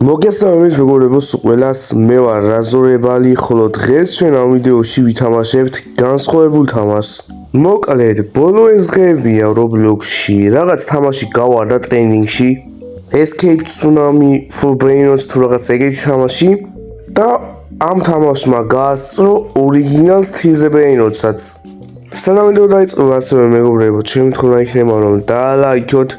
მოგესალმებით მეგობრებო, ყველას მე ვარ რაზორებალი, ხოლო დღეს ჩვენ ამ ვიდეოში ვითამაშებთ განსხვავებულ თამაშს. მოკლედ, ბოლო ეს დღეებია Roblox-ში, რაღაც თამაში გავარდა ტრენინგში, Escape Tsunami for Brainots თუ რაღაც ეგეთი თამაში და ამ თამაშმა გაასწრო ორიგინალ Steel Brainots-აც. სანამ ვიდეო დაიწყო, ასევე მეგობრებო, ჩემი თქმა იქნება რომ დალაიქოთ.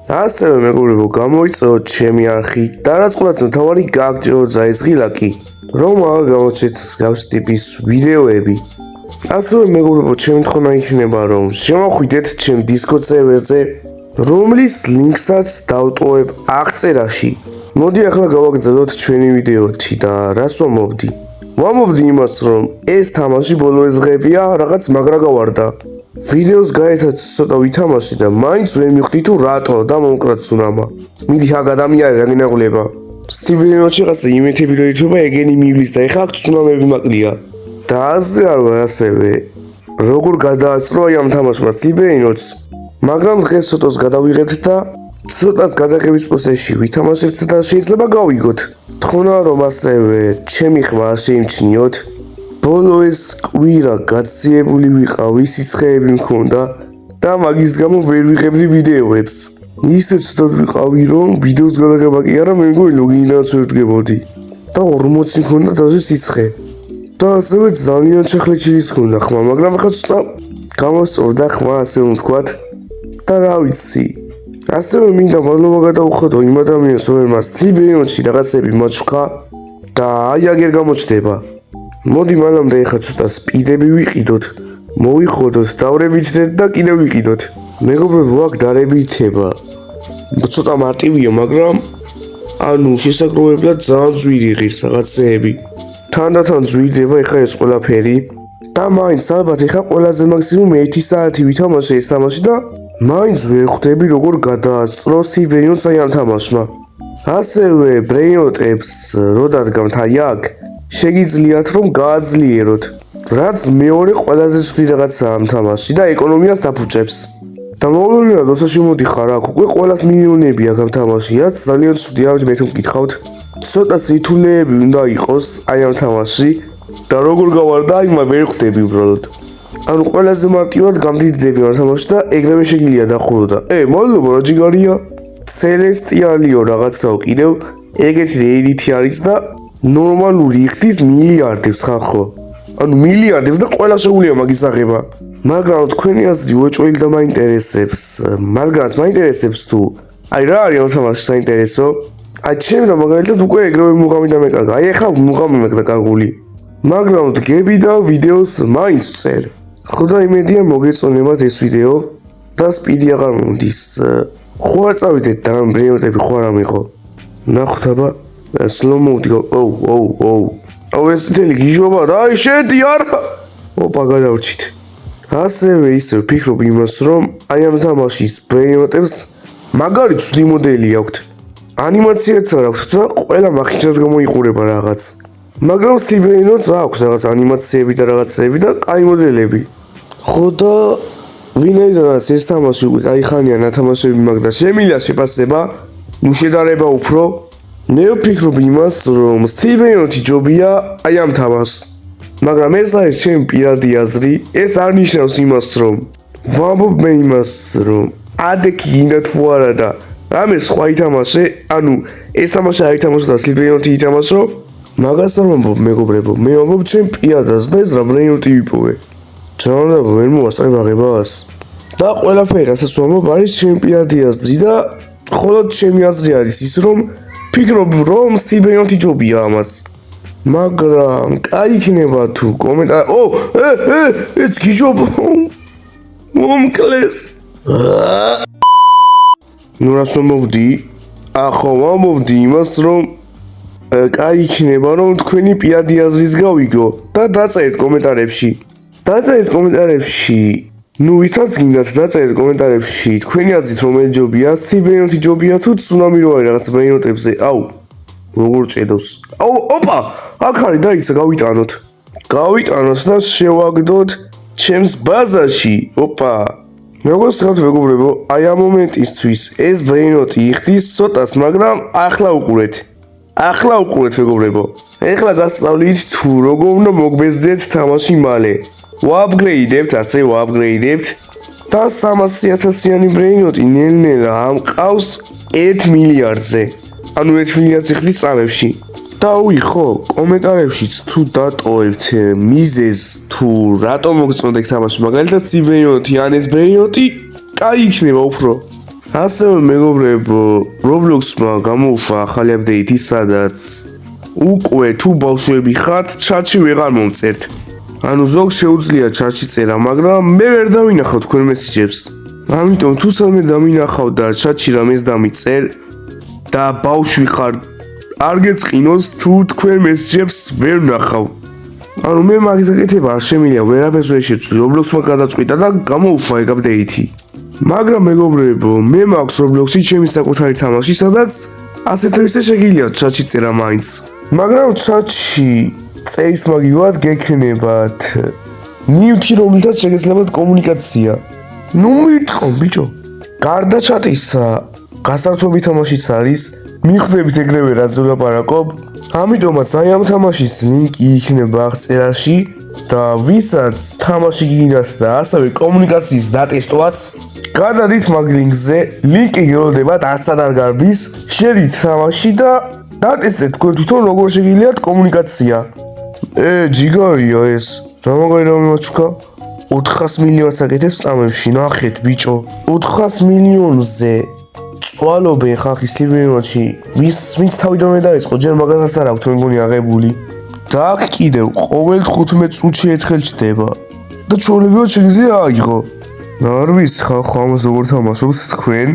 ასევე მეგობრებო, გამოიწვიოთ ჩემი არხი და რაც ყველაც მთავარი გააგრძელოთ ზაისღილაკი, რომ აღარ გამოჩნდეთ მსგავსი ტიპის ვიდეოები. ასევე მეგობრებო, ჩემი თქმა იქნება რომ შემოხვიდეთ ჩემ Discord სერვერზე, რომლის ლინკსაც დავტოვებ აღწერაში. მოდი ახლა გავაგრძელოთ ჩვენი ვიდეოთი და რას ვამბობდი? ვამბობდი იმას, რომ ეს თამაში ბოლო ეს დღეებია რაღაც მაგრა გავარდა. ვიდეოს გაერთად ცოტა ვითამაში და მაინც ვერ მივხვდი თუ რატო და მომკრა Tsunami. მიდი აქ ადამიანი რა გინაღლება. Steel Brainots-ში რაღაცა იმეთები რო ირთვება, ეგენი მივლის და ეხა აქ Tsunami-ები მაკლია. და ასე არ ვარ ასევე. როგორ გადაასწრო აი ამ თამაშმა Steel Brainots, მაგრამ დღეს ცოტას გადავიღებთ და ცოტას გადაღების პროცესში ვითამაშებთ და შეიძლება გავიგოთ. თხოვნა რომ ასევე ჩემი ხმა შეიმჩნიოთ. ბოლო ეს კვირა გაციებული ვიყავი, სიცხეები მქონდა და მაგის გამო ვერ ვიღებდი ვიდეოებს. ისე ცუდად ვიყავი, რომ ვიდეოს გადაღება კი არა, მე მგონი ლოგინიდანაც ვერ ვდგებოდი. და 40 მქონდა დაჟე სიცხე. და ასევე ძალიან ჩახლეჩილის მქონდა ხმა, მაგრამ ახლა ცოტა გამოსწორდა ხმა, ასე ვთქვათ. და რა ვიცი. ასევე მინდა მადლობა გადაუხადო იმ ადამიანს, რომელმაც Steel Brainots-ში რაღაცები მოჩქა და აი აგერ გამოჩნდება. მოდი მანამდე ეხა ცოტა სპიდები ვიყიდოთ, მოვიხოდოთ, დავრებითდეთ და კიდევ ვიყიდოთ. მეგობრებო, აქ დარებითება. ცოტა მარტივია, მაგრამ ანუ შესაძლებლად ძალიან ძვირი ღირს რაღაცეები. თანდათან ძვირდება ეხა ეს ყველაფერი და მაინც ალბათ ეხა ყველაზე მაქსიმუმ 1 საათი ვითამაშე ეს თამაში და მაინც ვერ ხვდები როგორ გადაასწრო Steel Brainots აი ამ თამაშმა. ასევე Brainots-ებს რო დადგამთ აი აქ შეგიძლიათ რომ გააძლიეროთ, რაც მეორე ყველაზე ცუდი რაღაცაა ამ თამაშში და ეკონომიას დაფუჭებს. და მოულოდნელად როცა შემოდიხარ აქ, უკვე ყველას მილიონები აქვს ამ თამაში, რაც ძალიან ცუდია, მე თუ მკითხავთ. ცოტა სითულეები უნდა იყოს აი ამ თამაში და როგორ გავარდა, აი მაგ ვერ ხვდები უბრალოდ. ანუ ყველაზე მარტივად გამდიდრები ამ თამაში და ეგრევე შეგიძლია დახურო და მადლობა რა ჯიგარია. Celestial-იო რაღაცაო კიდევ ეგეთი რეიტი არის და ნორმალური იხდის მილიარდებს ხახო. ანუ მილიარდებს და ყველა შეუულია მაგის აღება. მაგრამ თქვენი აზრი უეჭველი და მაინტერესებს. მაგრამ მაინტერესებს თუ აი რა არის ამ თამაში საინტერესო? აი ჩემ და მაგალითად უკვე ეგრევე მუღამი და მეკარგა. აი ეხლა მუღამი მეკდა კარგული. მაგრამ დგები და ვიდეოს მაინც წერ. ხო და იმედია მოგეწონებათ ეს ვიდეო და სპიდი აღარ მომდის. ხო არ წავიდეთ და ამ Brainots-ები ხო არ ამიყო. ნახოთ აბა slow-mo-დი. აუ ეს თელი გიჟობა და აი შედი არა. ოპა გადავრჩით. ასევე ისე ვფიქრობ იმას, რომ აი ამ თამაშის Brainots-ებს მაგარი ცუდი მოდელი აქვთ. ანიმაციაც არ აქვთ და ყველა მახინჯად გამოიყურება რაღაც. მაგრამ Steel Brainots აქვს რაღაც ანიმაციები და რაღაცეები და კაი მოდელები. ხო და ვინაიდანაც ეს თამაში უკვე კაი ხანია ნათამაშები მაგ და შემიძლია შეფასება, ნუ შედარება უფრო. მე ვფიქრობ იმას, რომ Steel Brainots ჯობია აი ამ თამაშს. მაგრამ ეს არის ჩემი პირადი აზრი, ეს არ ნიშნავს იმას, რომ ვამბობ მე იმას, რომ ადექი გინდა თუ არა და რამე სხვა ითამაშე, ანუ ეს თამაში არ ითამაშო და Steel Brainots ითამაშო. მაგას არ ვამბობ მეგობრებო, მე ვამბობ ჩემ პირადას და ეს რა Brainots ვიპოვე. ჩანდა ვერ მოასწრებ აღებას. და ყველაფერი რასაც ვამბობ არის ჩემი პირადი აზრი და მხოლოდ ჩემი აზრი არის ის, რომ ფიქრობ რომ Steel Brainots ჯობია ამას. მაგრამ კაი იქნება თუ კომენტარი ეს გიჟობა მომკლეს. ნუ რას ვამბობდი? ახო ვამბობდი იმას, რომ კაი იქნება რომ თქვენი პირადი აზრის გავიგო და დაწერეთ კომენტარებში. დაწერეთ კომენტარებში. ნუ ვისაც გინდათ დაწერეთ კომენტარებში თქვენი აზრით რომელი ჯობია, Steel Brainots ჯობია თუ Tsunami რო არის რაღაც Brainots-ებზე. აუ როგორ ჭედავს. აუ ოპა, აქ არის დაიცა გავიტანოთ. გავიტანოთ და შევაგდოთ ჩემს ბაზაში. ოპა. როგორც ხართ მეგობრებო, აი ამ მომენტისთვის ეს Brainots იხდის ცოტას, მაგრამ ახლა უყურეთ. ახლა უყურეთ მეგობრებო. ეხლა გასწავლით თუ როგორ უნდა მოგბეზდეთ თამაში მალე. ვაპგრეიდებთ, ასე ვაპგრეიდებთ და 300,000-იანი ბრეინოტი ნელ-ნელა ამყავს 1 მილიარდზე. ანუ 1 მილიარდს იხდით წამებში. დაუიხო კომენტარებშიც თუ დატოვებთ მიზეზს თუ რატომ მოგწონდეთ თამაში მაგალითად C-ბრეინოტი ან S-ბრეინოტი, კაი იქნება უფრო. ასევე მეგობრებო, Roblox-მა გამოუშვა ახალი აპდეიტი, სადაც უკვე თუ ბავშვები ხართ, ჩატში ვეღარ მომწერთ. ანუ ზოგს შეუძლია ჩატში წერა, მაგრამ მე ვერ დავინახავ თქვენ მესიჯებს. ამიტომ თუ სამე დამინახავ და ჩატში რამეს დამიწერ და ბავშვი ხარ, არ გეწყინოს თუ თქვენ მესიჯებს ვერ ვნახავ. ანუ მე მაგის გაკეთება არ შემიძლია, ვერაფერს ვერ შეცვლი. Roblox-მა გადაწყვიტა და გამოუშვა ეგ აპდეიტი. მაგრამ მეგობრებო, მე მაქვს Roblox-ი ჩემი საკუთარი თამაში, სადაც ასეთ რისე შეგიძლიათ ჩატში წერა მაინც. მაგრამ ჩატში წერის მაგივად გექნებათ ნივთი, რომელთაც შეგეძლებათ კომუნიკაცია. ნუ მიტყო ბიჭო. გარდა ჩატისა, გასართობი თამაშიც არის, მიხვდებით ეგრევე რაც ვლაპარაკობ. ამიტომაც აი ამ თამაშის ლინკი იქნება აღწერაში და ვისაც თამაში გინდათ და ასევე კომუნიკაციის დატესტვაც, გადადით მაგ ლინკზე, ლინკი გელოდებათ არცად არ გარბის, შედით თამაში და დატესტეთ თქვენ თვითონ როგორ შეგიძლიათ კომუნიკაცია. ჯიგარია ეს. რა მაგარი რამე მაჩუქა? 400 მილიონს აკეთებს წამებში, ნახეთ ბიჭო. 400 მილიონზე წვალობენ ხალხი C-ბრეინოტში. ვინც თავიდანვე დაიწყო, ჯერ მაგასაც არ აქვთ, მე მგონი აღებული. და აქ კიდევ ყოველ 15 წუთში ერთხელ ჩდება. და ჩვეულებრივად შეგიძლია აიღო. არ ვიცი ხალხო ამას როგორ თამაშობთ თქვენ,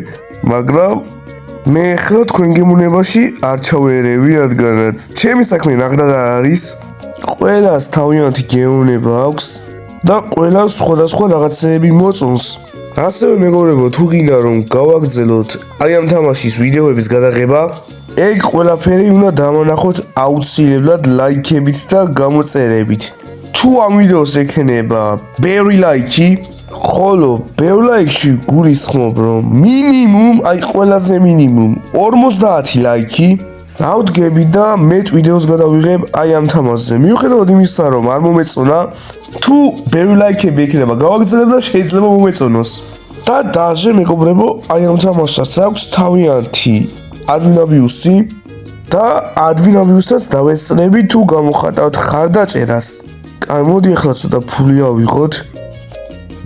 მაგრამ მე ახლა თქვენ გემოვნებაში არ ჩავერევი, რადგანაც ჩემი საქმე ნახდად არ არის. ყველას თავიანთი გემოვნება აქვს და ყველას სხვადასხვა რაღაცეები მოწონს. ასევე მეგობრებო, თუ გინდა რომ გავაგრძელოთ აი ამ თამაშის ვიდეოების გადაღება, ეგ ყველაფერი უნდა დამანახოთ აუცილებლად ლაიქებით და გამოწერებით. თუ ამ ვიდეოს ექნება ბევრი ლაიქი, ხოლო ბევრ ლაიქში გულისხმობ რომ მინიმუმ, აი ყველაზე მინიმუმ 50 ლაიქი ავდგები და მეტ ვიდეოს გადავიღებ აი ამ თამაშზე. მიუხედავად იმისა, რომ არ მომეწონა, თუ ბევრი ლაიქები ექნება გავაგრძელებ და შეიძლება მომეწონოს. და დაჟე მეგობრებო, აი ამ თამაშსაც აქვს თავიანთი ადვინაბიუსი და ადვინაბიუსაც დავესწრები თუ გამოხატავთ ხარდაჭერას. კაი, მოდი ახლა ცოტა ფული ავიღოთ.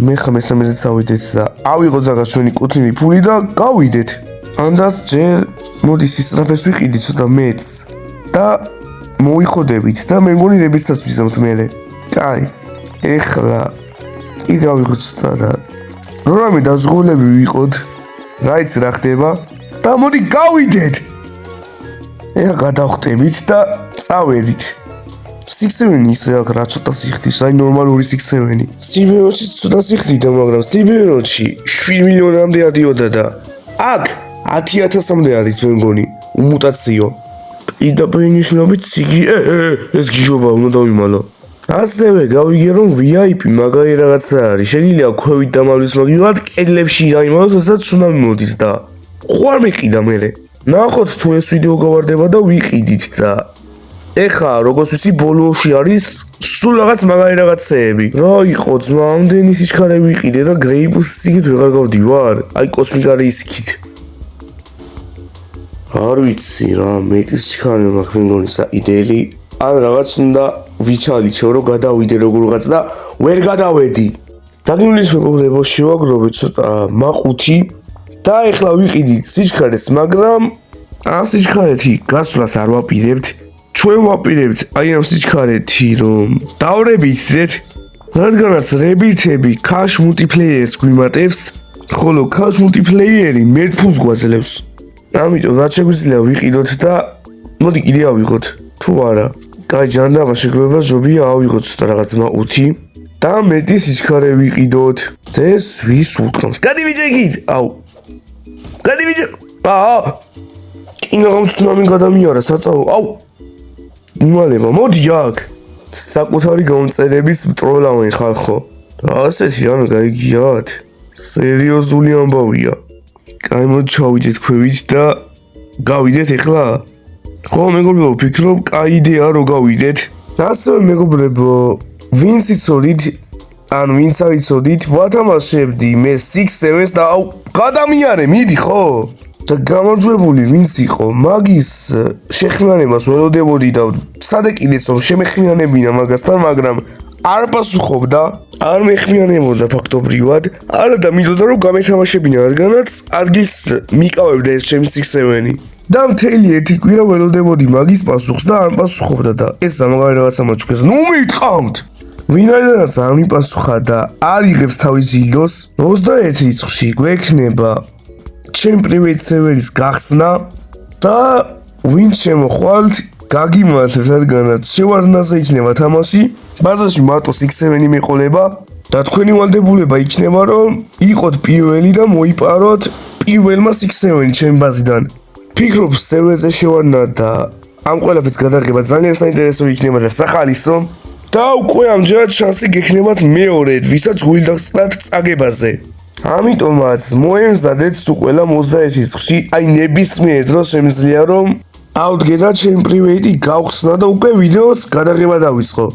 მე ხა მესამეზე წავიდეთ და ავიღოთ რაღაც ჩვენი კუთვნილი ფული და გავიდეთ. ანდაც ჯერ მოდი სისწრაფეს ვიყიდი ცოტა მეც და მოიხოდებით და მე მგონი რებიცაც ვიზამთ მერე. კაი, ეხლა კიდე ავიღოთ ცოტა და რამე დაზღულები ვიყოთ. რა იცი რა ხდება და მოდი გავიდეთ. ეხლა გადავხტებით და წავედით. 6-7 ისე აქ რა ცოტა სიხდის, აი ნორმალური 6-7. C-ბრეინოტში ცოტა სიხდიდა, მაგრამ C-ბრეინოტში 7 მილიონამდე ადიოდა და აქ 10,000-მდე არის მე მგონი უმუტაციო. პირდაპირ ნიშნობით ეს გიჟობა უნდა დავიმალო. ასევე გავიგე რომ VIP მაგარი რაღაცა არის. შეგიძლია ქვევით დამალვის მაგივად კედლებში დაიმალოთ, როდესაც ცუნამი მოდის და ხوار მიყიდა მერე. ნახოთ თუ ეს ვიდეო გავარდება და ვიყიდით და ეხა როგორც ვიცი ბოლოში არის სულ რაღაც მაგარი რაღაცეები. რა იყო ძმა, ამდენი სიჩქარე ვიყიდე და გრეიპუსის იქით ვეღარ გავდივარ. აი კოსმიკარი ისიქით. არ ვიცი რა, მეტი სიჩქარე მაქვს მე მგონი საიდეალი. ან რაღაც უნდა ვიჩალიჩო რომ გადავიდე როგორღაც და ვერ გადავედი. დაგივლის მეგობრებო, შევაგროვეთ ცოტა მაყუთი და ეხლა ვიყიდით სიჩქარეს, მაგრამ ამ სიჩქარეთი გასვლას არ ვაპირებთ. ჩვენ ვაპირებთ აი ამ სიჩქარეთი რომ დავრებითდეთ, რადგანაც რებითები cash multiplayer-ს გვიმატებს, ხოლო cash multiplayer-ი მეტ ფულს გვაძლევს. ამიტომ რაც შეგვიძლია ვიყიდოთ და მოდი კიდე ავიღოთ. თუ არა, კაი ჯანდაბა შეგროვება ჯობია ავიღოთ ცოტა რაღაც მაყუთი და მეტი სიჩქარე ვიყიდოთ. ეს ვის უთხრამს? გადი ბიჭო იქით. აუ. გადი ბიჭო. კინაღამ ცუნამი გადამიარა საწაო. აუ. იმალება, მოდი აქ. საკუთარი გამწერების მტროლავენ ხალხო. ასეთი ანუ გაიგიათ. სერიოზული ამბავია. კაი მოდი ჩავიდეთ ქვევით და გავიდეთ ეხლა. ხო მეგობრებო, ვფიქრობ, კაი იდეა რო გავიდეთ. ასევე მეგობრებო, ვინც იცოდით, ანუ ვინც არ იცოდით, ვათამაშებდი მე 6-7-ს და გადამიარე, მიდი ხო? და გამარჯვებული ვინც იყო, მაგის შეხმიანებას ველოდებოდი და სადეკიდეც რომ შემეხმიანებინა მაგასთან, მაგრამ არ პასუხობდა, არ მეხმიანებოდა ფაქტობრივად, არა და მიდოდა რომ გამეთამაშებინა, რადგანაც ადგილს მიკავებდა ეს ჩემი 6-7-ი. და მთელი ერთი კვირა ველოდებოდი მაგის პასუხს და არ პასუხობდა და ეს ამაღარი რაღაცა მაჩქეს. ნუ მიტყავთ! ვინაიდანაც არ მიპასუხა და არ იღებს თავის ჯილდოს, 21 რიცხვში გვექნება ჩემ პრივეიტ სერვერის გახსნა და ვინც შემოხვალთ, გაგიმართებთ, რადგანაც შევარდნაზე იქნება თამაში, ბაზაში მარტო 6-7 მეყოლება და თქვენი ვალდებულება იქნება რომ იყოთ პირველი და მოიპაროთ პირველმა 6-7 ჩემი ბაზიდან. ფიქრობ სერვერზე შევარდნა და ამ ყველაფერს გადაღება ძალიან საინტერესო იქნება და სახალისო და უკვე ამჯერად შანსი გექნებათ მეორედ, ვისაც გულდახსნათ წაგებაზე. ამიტომაც მოემზადეთ თუ ყველა 21 რიცხვში, აი ნებისმიერ დროს შემიძლია რომ ავდგე და ჩემ პრივეიტი გავხსნა და უკვე ვიდეოს გადაღება დავიწყო.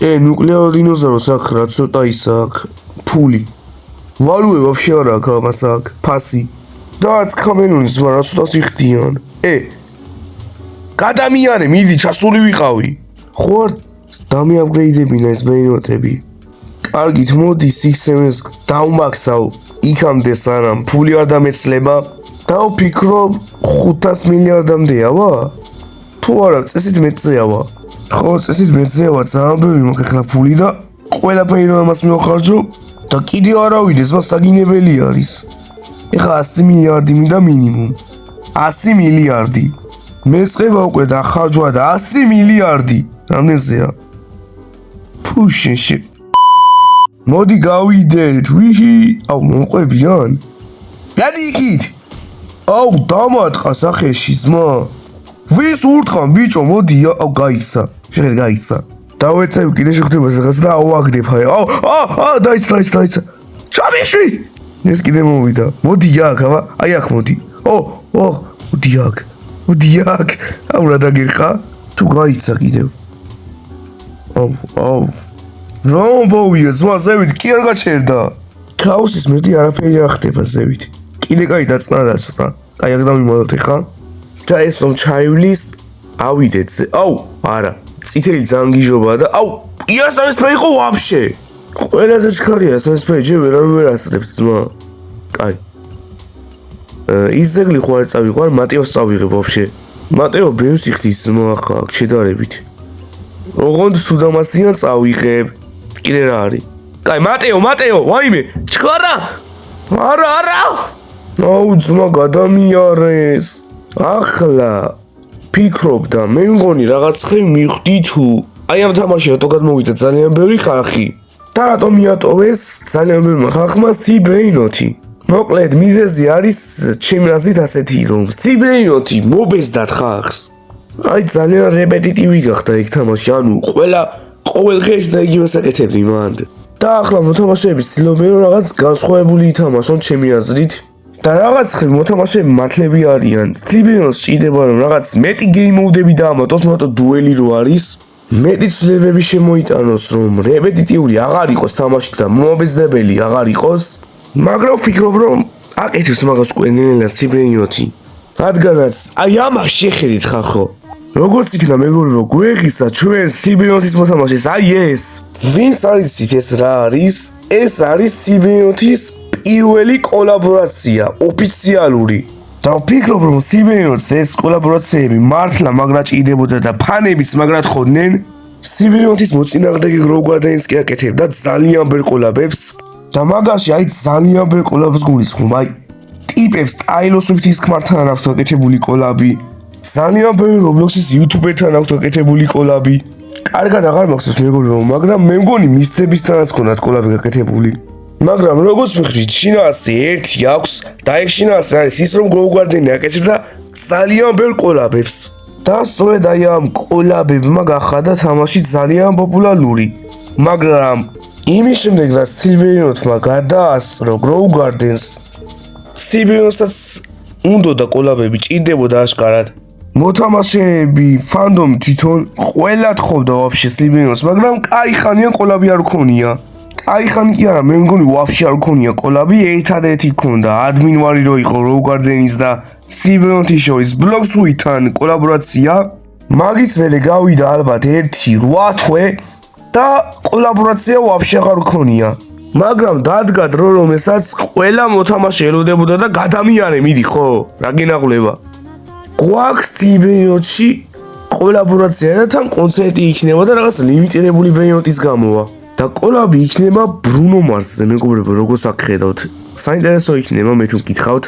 ნუკლეარ დინოზავრს აქ რა ცოტა ისა აქ ფული. ვალუე ვაფშე არა აქ ამას აქ ფასი. და არც კამელონის მაგრამ ცოტა სიხდიან. გადამიანე, მიდი ჩასული ვიყავი. ხო არ დამიაპგრეიდებინა ეს ბეინოტები. კარგით, მოდი 6-7-ს დავმაქსავ იქამდე სანამ ფული არ დამეცლება და ვფიქრობ 500 მილიარდამდეა ვა? თუ არა, წესით მეწეავა. ხო, წესით მეწეავა, ძალიან ბევრი მაქვს ახლა ფული და ყველაფერი რომ ამას მივახარჯო და კიდე არ ავიდეს, მას საგინებელი არის. ეხლა 100 მილიარდი მინდა მინიმუმ. 100 მილიარდი. მეწყება უკვე დახარჯვა და 100 მილიარდი. რამდენზეა? ფუშეში. მოდი გავიდეთ. ვიჰი. მომყვებიან? გადი იქით. დამატყა სახეში ძმა. ვის ურტყან ბიჭო, მოდი, გაიქცა. შეგერ გაიქცა. დავეცევ კიდე შეხვდება რაღაც და ავაგდებ აი. დაიცა. ჩამიშვი. ეს კიდე მოვიდა. მოდი აქ, აი აქ მოდი. მოდი აქ. რა დაგირყა? თუ გაიცა კიდევ. რომბოვია ზმა ზევით კი არ გაჩერდა. ქაოსის მეტი არაფერი არ ხდება ზევით. კიდე კაი დაწნადა ცოტა. აი აქ დავიმოდოთ ხა. და ეს რომ ჩაივლის, ავიდეთ. არა. წითელი ძალიან გიჟობა და იასამისფერი ხო ვაფშე. ყველაზე ჩქარია სასფერი ჯერ ვერ ასწრებს ძმა. კაი. ის ზეგლი ხო არ წავიყვარ, მატეოს წავიღებ ვაფშე. მატეო ბევრს იხდის ძმა ახლა შედარებით. ოღონდ თუ დამასწრიან წავიღებ. კიდე რა არის? კაი, მატეო, ვაიმე, ჩქარა. არა. ძმა გადამიარეს. ახლა ფიქრობ და მე მგონი რაღაც ხრი მიხვდი თუ აი ამ თამაში რატო გადმოვიდა ძალიან ბევრი ხალხი. და რატო მიატოვეს ძალიან ბევრი ხალხმა Steam-ი? მოკლედ მიზეზი არის ჩემი აზრით ასეთი რომ Steam-ი მობეზდათ ხალხს. აი ძალიან რეპეტიტივი გახდა იქ თამაში, ანუ ყოველ დღეს და იგივე საკეთებდი მანდ. და ახლა მოთამაშეები ცდილობენ რომ რაღაც განსხვავებული ითამაშონ ჩემი აზრით. და რაღაც ხრი მოთამაშეები მართლები არიან. Steam-ს ჭირდება რომ რაღაც მეტი გეიმ მოუდები დაამატოს, მარტო დუელი რო არის. მეტი ცვლილებები შემოიტანოს რომ რეპეტიტიული აღარ იყოს თამაში და მომაბეზდებელი აღარ იყოს, მაგრამ ვფიქრობ რომ აკეთებს მაგას ყველანაირად Steam-ი. რადგანაც აი ამას შეხედით ხალხო. როგორც იქნა მეგობრებო, გვეღისა ჩვენ Steam-ის მოთამაშეს, აი ეს. ვინც არიცით ეს რა არის? ეს არის Steam-ის პირველი კოლაბორაცია, ოფიციალური. და ვფიქრობ რომ Steam-ის ეს კოლაბორაციები მართლა მაგრა ჭირდებოდა და ფანებიც მაგრა თხოვდნენ. Steam-ის მოწინააღმდეგე Growgardens კი აკეთებდა ძალიან ბევრ კოლაბებს და მაგაში აი ძალიან ბევრ კოლაბს გულისხმობ. აი ტიპებს Taylor Swift-ის ქმართან აქვს აკეთებული კოლაბი. ძალიან ბევრი Roblox-ის YouTuber-თან აქვს აკეთებული კოლაბი. კარგად აღარ მახსოვს მეგობრებო, მაგრამ მე მგონი მისცებისთანაც ქონდათ კოლაბი გაკეთებული. მაგრამ როგორც მიხვდით, შინაარსი ერთი აქვს და ეს შინაარსი არის ის რომ Growgardens აკეთებდა ძალიან ბევრ კოლაბებს. და სწორედ აი ამ კოლაბებმა გახადა თამაში ძალიან პოპულარული. მაგრამ იმის შემდეგ რაც Steam-მა გადაასწრო Growgardens, Steam-საც უნდოდა კოლაბები ჭირდებოდა აშკარად. მოთამაშეები ფანდომი თვითონ ყველა თხოვდა ვაფშე სლიბინოს, მაგრამ კაი ხანია კოლაბი არ ქონია. კაი ხანი კი არა, მე მგონი ვაფშე არ ქონია კოლაბი, ერთადერთი ქონდა ადმინ ვარი რო იყო როუგარდენის და სლიბინოთი შორის ბლოქსუითან კოლაბორაცია. მაგის მერე გავიდა ალბათ 1-8 თვე და კოლაბორაცია ვაფშე აღარ ქონია. მაგრამ დადგა დრო, რომელსაც ყველა მოთამაშე ელოდებოდა და გადამიანე მიდი ხო? რა გენაღვლება? გვაქვს ტიბეოტში კოლაბორაცია და თან კონცერტი იქნება და რაღაც ლიმიტირებული ბეიოტის გამოვა. და კოლაბი იქნება ბრუნო მარსზე, მეგობრებო, როგორც აქ ხედავთ. საინტერესო იქნება, მე თუ მკითხავთ.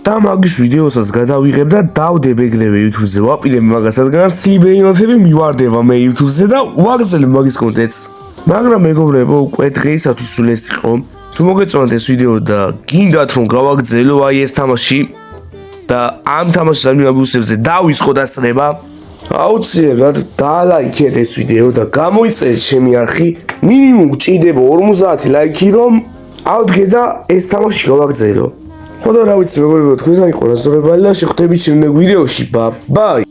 და მაგის ვიდეოსაც გადავიღებ და დავდებ ეგრევე YouTube-ზე. ვაპირებ მაგას, რადგან ტიბეოტები მივარდება მე YouTube-ზე და ვაგრძელებ მაგის კონტენტს. მაგრამ მეგობრებო, უკვე დღეისათვის სულ ეს იყო. თუ მოგეწონათ ეს ვიდეო და გინდათ რომ გავაგრძელო აი ეს თამაში და ამ თამაშის ამბიუსებზე დავისხო დასწრება, აუცილებლად დალაიქეთ ეს ვიდეო და გამოიწერეთ ჩემი არხი, მინიმუმ გჭირდება 50 ლაიქი, რომ ავდგე და ეს თამაში გავაგრძელო. ხო და რა ვიცი მეგობრებო, თქვენთან იყო რაზორებალი და შეხვდებით შემდეგ ვიდეოში. ბაი.